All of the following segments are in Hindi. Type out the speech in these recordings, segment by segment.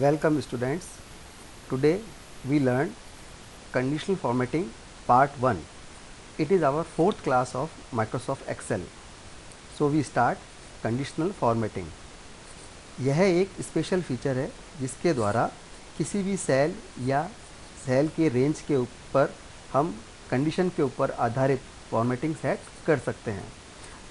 Welcome students. Today we learn conditional formatting part 1. It is our fourth class of Microsoft Excel. So we start conditional formatting. यह एक स्पेशल फीचर है जिसके द्वारा किसी भी सेल या सेल के रेंज के ऊपर हम कंडीशन के ऊपर आधारित फॉर्मेटिंग सेट कर सकते हैं.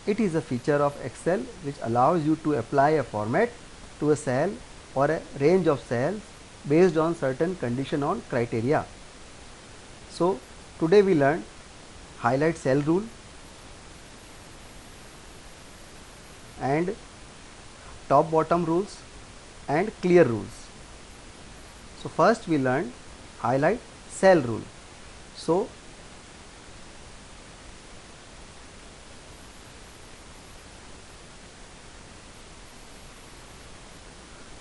It is a feature of Excel which allows you to apply a format to a cell or a range of cells based on certain condition on criteria. So today we learn highlight cell rule and top bottom rules and clear rules. So first we learn highlight cell rule.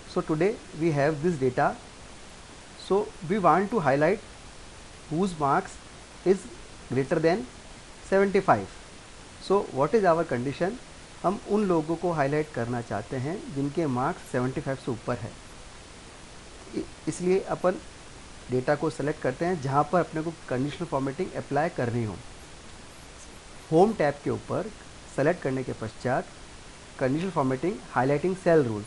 So today we have this data. So we want to highlight whose marks is greater than 75. So what is our condition? हम उन लोगों को हाईलाइट करना चाहते हैं जिनके मार्क्स 75 से ऊपर है. इसलिए अपन डेटा को सेलेक्ट करते हैं जहाँ पर अपने को कंडीशनल फॉर्मेटिंग अप्लाई करनी हो. होम टैब के ऊपर सेलेक्ट करने के पश्चात conditional formatting highlighting cell rules,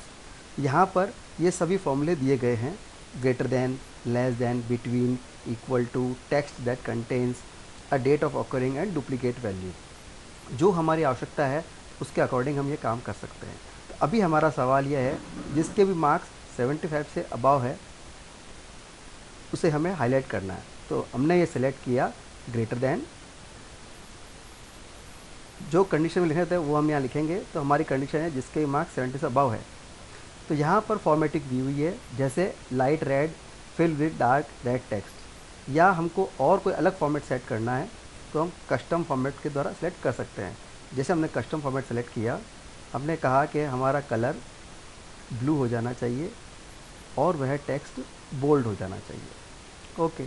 यहाँ पर ये सभी फॉर्मूले दिए गए हैं. Greater than, less than, between, equal to, text that contains a date of occurring and duplicate value. जो हमारी आवश्यकता है उसके अकॉर्डिंग हम ये काम कर सकते हैं. तो अभी हमारा सवाल यह है जिसके भी मार्क्स 75 से अबव है उसे हमें हाईलाइट करना है. तो हमने ये सिलेक्ट किया ग्रेटर दैन. जो कंडीशन में लिखे थे वो हम यहाँ लिखेंगे. तो हमारी कंडीशन है जिसके मार्क्स 70 से अबव है. तो यहाँ पर फॉर्मेटिंग दी हुई है जैसे light red fill with dark red text, या हमको और कोई अलग फॉर्मेट सेट करना है तो हम कस्टम फॉर्मेट के द्वारा सेलेक्ट कर सकते हैं. जैसे हमने कस्टम फॉर्मेट सेलेक्ट किया, हमने कहा कि हमारा कलर ब्लू हो जाना चाहिए और वह टेक्स्ट बोल्ड हो जाना चाहिए. ओके.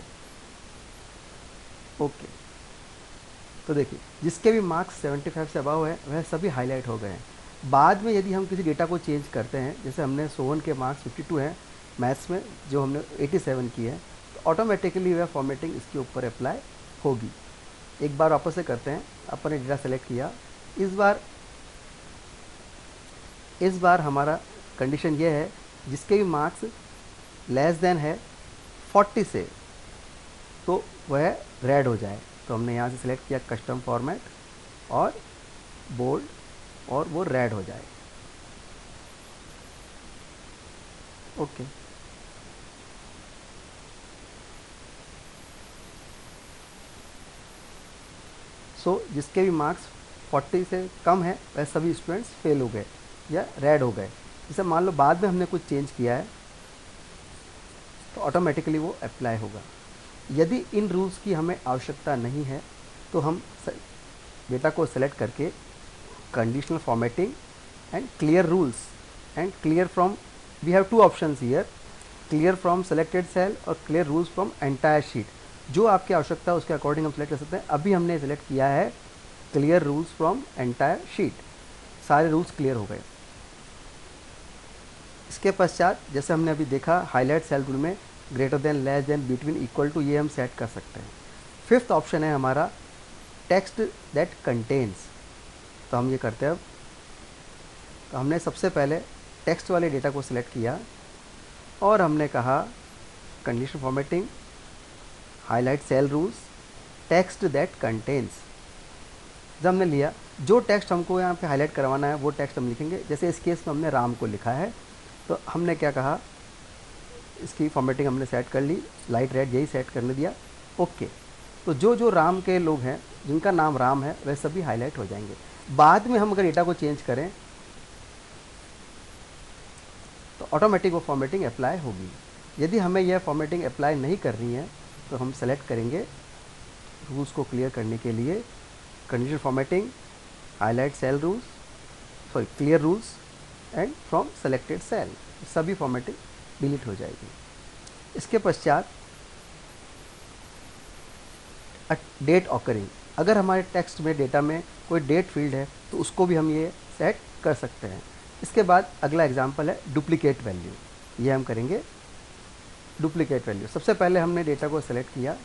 तो देखिए जिसके भी मार्क्स 75 से अबव है वह सभी हाईलाइट हो गए हैं. बाद में यदि हम किसी डेटा को चेंज करते हैं, जैसे हमने सोहन के मार्क्स 52 हैं मैथ्स में, जो हमने 87 की है, तो ऑटोमेटिकली वह फॉर्मेटिंग इसके ऊपर अप्लाई होगी. एक बार वापस से करते हैं. अपन ने डेटा सेलेक्ट किया. इस बार हमारा कंडीशन ये है जिसके भी मार्क्स लेस देन है 40 से, तो वह रेड हो जाए. तो हमने यहाँ से सिलेक्ट किया कस्टम फॉर्मेट और बोल्ड, और वो रेड हो जाए. ओके. सो जिसके भी मार्क्स 40 से कम है वह सभी स्टूडेंट्स फेल हो गए या रेड हो गए. जैसे मान लो बाद में हमने कुछ चेंज किया है तो ऑटोमेटिकली वो अप्लाई होगा. यदि इन रूल्स की हमें आवश्यकता नहीं है तो हम डेटा को सेलेक्ट करके conditional formatting and clear rules and clear from, we have two options here, clear from selected cell और clear rules from entire sheet. जो आपकी आवश्यकता है उसके अकॉर्डिंग हम सेलेक्ट कर सकते हैं. अभी हमने सेलेक्ट किया है clear rules from entire sheet. सारे रूल्स क्लियर हो गए. इसके पश्चात जैसे हमने अभी देखा हाईलाइट सेल रूल में greater than, less than, between, equal to, ये हम सेट कर सकते हैं. फिफ्थ ऑप्शन है हमारा टेक्स्ट दैट कंटेन्स. तो हम ये करते हैं. अब तो हमने सबसे पहले टेक्स्ट वाले डेटा को सिलेक्ट किया और हमने कहा condition formatting highlight cell rules text that contains. जब हमने लिया, जो टेक्स्ट हमको यहाँ पे हाईलाइट करवाना है वो टेक्स्ट हम लिखेंगे. जैसे इस केस में हमने राम को लिखा है, तो हमने क्या कहा, इसकी फॉर्मेटिंग हमने सेट कर ली, लाइट रेड यही सेट करने दिया. ओके. तो जो राम के लोग हैं जिनका नाम राम है वह सभी हाईलाइट हो जाएंगे. बाद में हम अगर डेटा को चेंज करें तो ऑटोमेटिक वो फॉर्मेटिंग अप्लाई होगी. यदि हमें यह फॉर्मेटिंग अप्लाई नहीं करनी है तो हम सेलेक्ट करेंगे रूल्स को क्लियर करने के लिए condition formatting highlight cell rules, sorry clear rules and from selected cell. सभी फॉर्मेटिंग डिलीट हो जाएगी. इसके पश्चात डेट ऑकरिंग, अगर हमारे टेक्स्ट में डेटा में कोई डेट फील्ड है तो उसको भी हम ये सेट कर सकते हैं. इसके बाद अगला एग्जांपल है डुप्लीकेट वैल्यू. ये हम करेंगे डुप्लीकेट वैल्यू। सबसे पहले हमने डेटा को सेलेक्ट किया,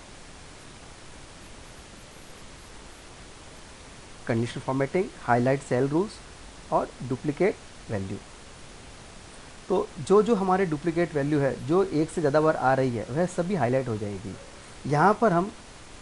conditional formatting, highlight cell rules और डुप्लीकेट वैल्यू। तो जो जो हमारे डुप्लीकेट वैल्यू है, जो एक से ज़्यादा बार आ रही है, वह सभी हाईलाइट हो जाएगी। यहाँ पर हम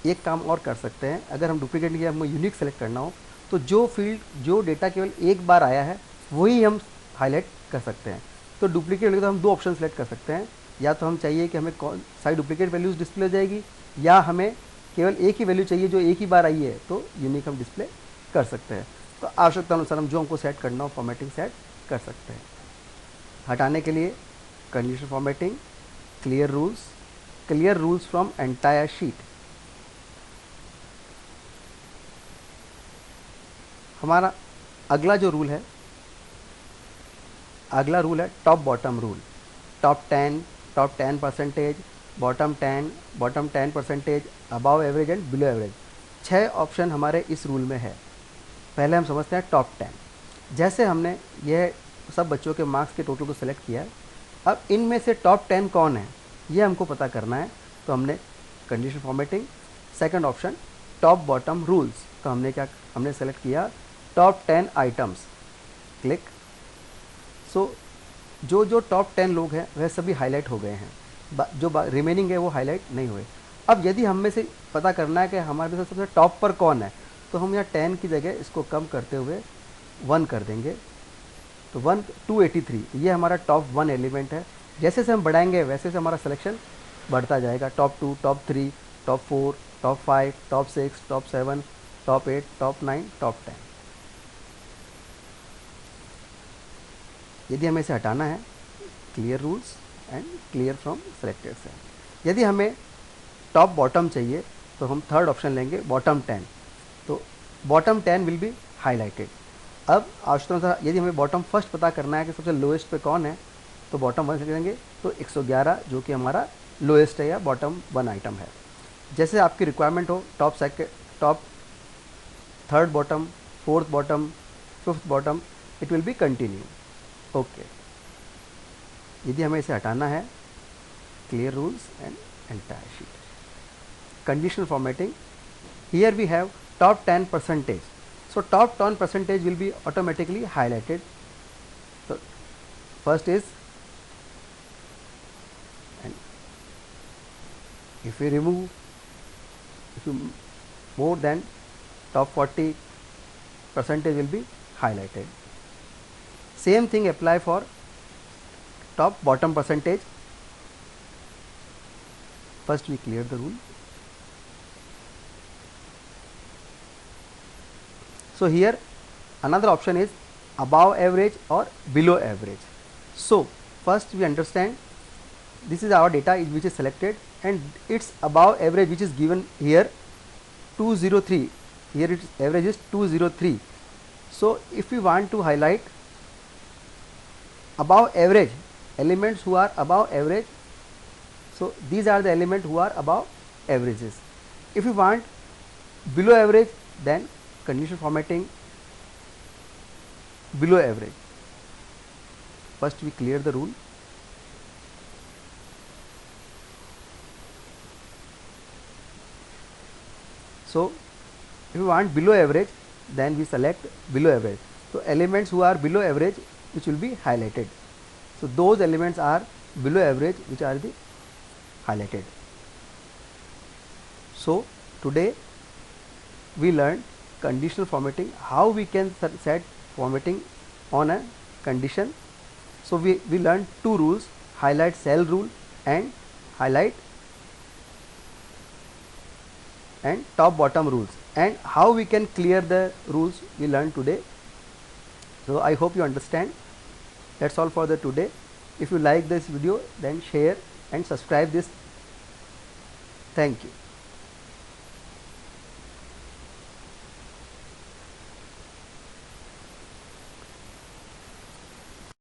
एक काम और कर सकते हैं, अगर हम डुप्लीकेट की हमें यूनिक सेलेक्ट करना हो तो जो फील्ड जो डेटा केवल एक बार आया है वही हम हाईलाइट कर सकते हैं। तो डुप्लीकेट वैल्यू तो हम दो ऑप्शन सेलेक्ट कर सकते हैं, या तो हम चाहिए कि हमें कौन सारी डुप्लीकेट वैल्यूज़ डिस्प्ले हो जाएगी, या हमें केवल एक ही वैल्यू चाहिए जो एक ही बार आई है, तो यूनिक हम डिस्प्ले कर सकते हैं। तो आवश्यकता अनुसार हम जो हमको सेट करना हो फॉर्मेटिंग सेट कर सकते हैं। हटाने के लिए conditional formatting, clear rules from entire sheet. हमारा अगला रूल है top bottom rule. Top 10%, bottom 10%, above average and below average. 6 option हमारे इस रूल में है। पहले हम समझते हैं टॉप 10। जैसे हमने यह सब बच्चों के मार्क्स के टोटल को सेलेक्ट किया है, अब इनमें से टॉप 10 कौन है ये हमको पता करना है। तो हमने conditional formatting, second option top bottom rules, तो हमने सेलेक्ट किया टॉप 10 आइटम्स, क्लिक। सो जो टॉप 10 लोग हैं वह सभी हाईलाइट हो गए हैं, जो रिमेनिंग है वो हाईलाइट नहीं हुए। अब यदि हम में से पता करना है कि हमारे में से सबसे टॉप पर कौन है, तो हम यहाँ 10 की जगह इसको कम करते हुए 1 कर देंगे। तो 283 ये हमारा टॉप 1 एलिमेंट है। जैसे से हम बढ़ाएंगे वैसे से हमारा सिलेक्शन बढ़ता जाएगा। Top 2, top 3, top 4, top 5, top 6, top 7, top 8, top 9, top 10। यदि हमें इसे हटाना है, clear rules and clear from selected cell. यदि हमें टॉप बॉटम चाहिए तो हम थर्ड ऑप्शन लेंगे बॉटम 10। तो बॉटम 10 विल बी हाईलाइटेड। अब आवश्यकता यदि हमें बॉटम फर्स्ट पता करना है कि सबसे लोएस्ट पे कौन है, तो बॉटम 1 करेंगे तो 111 जो कि हमारा लोएस्ट है या बॉटम 1 आइटम है। जैसे आपकी रिक्वायरमेंट हो, top third bottom, fourth bottom, fifth bottom, it will be continue. Okay. यदि हमें इसे हटाना है, clear rules and entire sheet, conditional formatting, here we have top 10%. So top 10% will be automatically highlighted. So first is, and if we more than top 40% will be highlighted. Same thing apply for top bottom percentage. First we clear the rule. So here another option is above average or below average. So first we understand this is our data which is selected, and its above average which is given here 203. Here its average is 203. So if we want to highlight above average elements who are above average, so these are the elements who are above averages. If we want below average, then conditional formatting below average. First we clear the rule. So if we want below average, then we select below average. So elements who are below average which will be highlighted. So those elements are below average which are the highlighted. So today we learned conditional formatting, how we can set formatting on a condition. So we learned 2 rules, highlight cell rule and highlight and top bottom rules, and how we can clear the rules we learned today. So I hope you understand. That's all for the today. If you like this video, then share and subscribe this. Thank you.